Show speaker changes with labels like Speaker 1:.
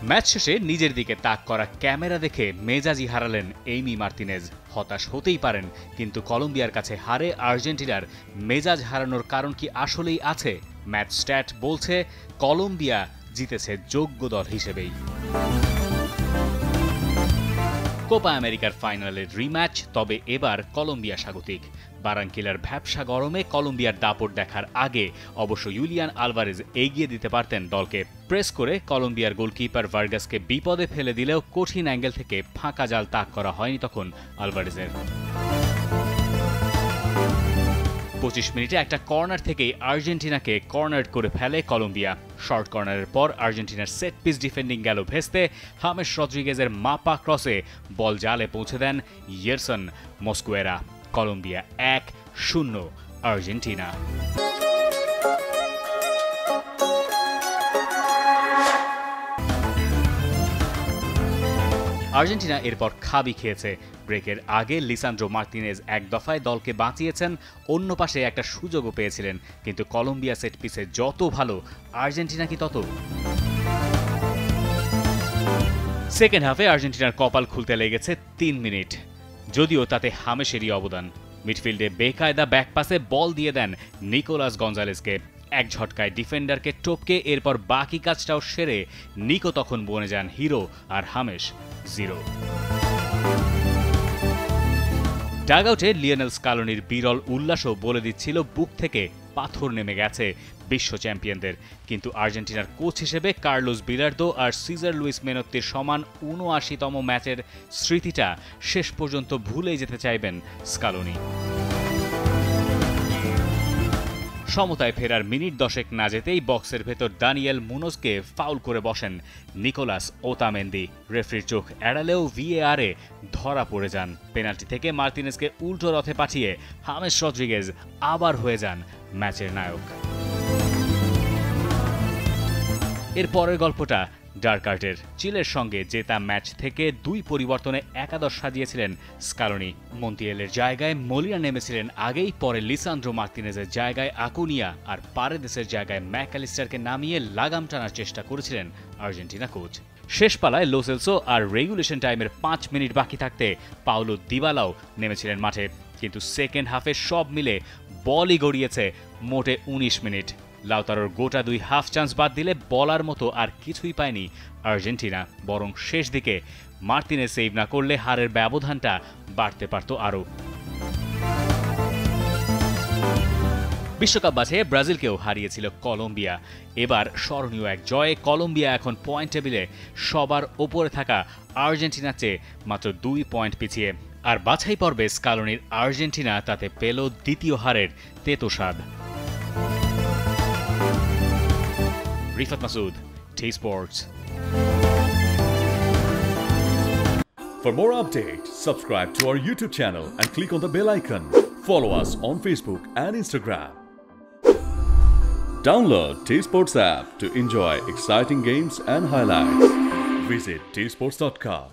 Speaker 1: Match শেষে নিজের দিকে তাক করা ক্যামেরা দেখে মেজাজি হারালেন এমি মার্তিনেজ। হতাশ হতেই পারেন, কিন্তু কলম্বিয়ার কাছে হারে আর্জেন্টিনার মেজাজ হারানোর কারণ কি আসলেই আছে? ম্যাচ স্ট্যাট বলছে কলম্বিয়া জিতেছে যোগ্য দল হিসেবেই। কোপা আমেরিকার ফাইনালের রিম্যাচ, তবে এবার কলম্বিয়া স্বাগতিক। বারাঙ্কিলার ভ্যাপসা গরমে কলম্বিয়ার দাপট দেখার আগে অবশ্য ইউলিয়ান আলভারেজ এগিয়ে দিতে পারতেন দলকে। প্রেস করে কলম্বিয়ার গোলকিপার ভার্গাসকে বিপদে ফেলে দিলেও কঠিন অ্যাঙ্গেল থেকে ফাঁকা জাল তাক করা হয়নি তখন আলভারেজের। 25 মিনিটে একটা কর্নার থেকেই আর্জেন্টিনাকে কর্নার করে ফেলে কলম্বিয়া। শর্ট কর্নারের পর আর্জেন্টিনার সেট পিস ডিফেন্ডিং গেল ভেস্তে। হামেস রদ্রিগেজের মাপা ক্রসে বল জালে পৌঁছে দেন Yerson Mosquera. Colombia 1-0 Argentina. Argentina এরপর খাবি খেয়েছে। ব্রেকের আগে লিসান্দ্রো মার্তিনেজ এক দফায় দলকে বাঁচিয়েছেন, অন্য পাশে একটা সুযোগও পেয়েছিলেন, কিন্তু কলম্বিয়া সেট পিসে যত ভালো, আর্জেন্টিনা কি তত। সেকেন্ড হাফে আর্জেন্টিনার কপাল খুলতে লেগেছে 3 মিনিট, যদিও তাতে হামেসেরই অবদান। মিডফিল্ডে বেকায়দা ব্যাকপাসে বল দিয়ে দেন নিকোলাস গঞ্জালেসকে। এক ঝটকায় ডিফেন্ডারকে টপকে এরপর বাকি কাজটাও সেরে নিকো তখন বনে যান হিরো, আর হামেস 0। ডাগআউটে লিওনেল স্কালোনির বিরল উল্লাসও বলে দিচ্ছিল বুক থেকে পাথর নেমে গেছে বিশ্ব চ্যাম্পিয়নদের। কিন্তু আর্জেন্টিনার কোচ হিসেবে কার্লোস বিলার্দো আর সিজার লুইস মেনোত্তির সমান ৭৯তম ম্যাচের স্মৃতিটা শেষ পর্যন্ত ভুলে যেতে চাইবেন স্কালোনি। সমতায় ফেরার মিনিট 10 না যেতেই বক্সের ভেতর দানিয়েল মুনোজকে ফাউল করে বসেন নিকোলাস ওতামেন্দি। রেফারির চোখ এড়ালেও ভিএআরে ধরা পড়ে যান। পেনাল্টি থেকে মার্তিনেজকে উল্টো রথে পাঠিয়ে হামেস রদ্রিগেজ আবার হয়ে যান ম্যাচের নায়ক। এর পরের গল্পটা ডার্ক আর্টের। চিলের সঙ্গে জেতা ম্যাচ থেকে 2 পরিবর্তনে একাদশ সাজিয়েছিলেন স্কালোনি। মন্টিয়েলের জায়গায় মলিনা নেমেছিলেন আগেই, পরে লিসান্দ্রো মার্তিনেজের জায়গায় আকুনিয়া আর পারেদেসের জায়গায় ম্যাকঅ্যালিস্টারকে নামিয়ে লাগাম টানার চেষ্টা করেছিলেন আর্জেন্টিনা কোচ। শেষ পালায় লোসেলসো আর রেগুলেশন টাইমের 5 মিনিট বাকি থাকতে পাওলো দিবালাও নেমেছিলেন মাঠে, কিন্তু সেকেন্ড হাফে সব মিলে বলই গড়িয়েছে মোটে 19 মিনিট। লাউতারোর গোটা 2 হাফ চান্স বাদ দিলে বলার মতো আর কিছুই পায়নি আর্জেন্টিনা, বরং শেষ দিকে মার্তিনেজ সেভ না করলে হারের ব্যবধানটা বাড়তে পারত আরও। বিশ্বকাপ বাছাইয়ে ব্রাজিলকেও হারিয়েছিল কলম্বিয়া। এবার স্মরণীয় এক জয়ে কলম্বিয়া এখন পয়েন্ট টেবিলে সবার ওপরে থাকা আর্জেন্টিনার চেয়ে মাত্র 2 পয়েন্ট পিছিয়ে। আর বাছাই পর্বে স্কালোনির আর্জেন্টিনা তাতে পেল দ্বিতীয় হারের তেতো স্বাদ। Rifat Masood, T-Sports.
Speaker 2: For more updates, subscribe to our YouTube channel and click on the bell icon. Follow us on Facebook and Instagram. Download T-Sports app to enjoy exciting games and highlights. Visit tsports.com.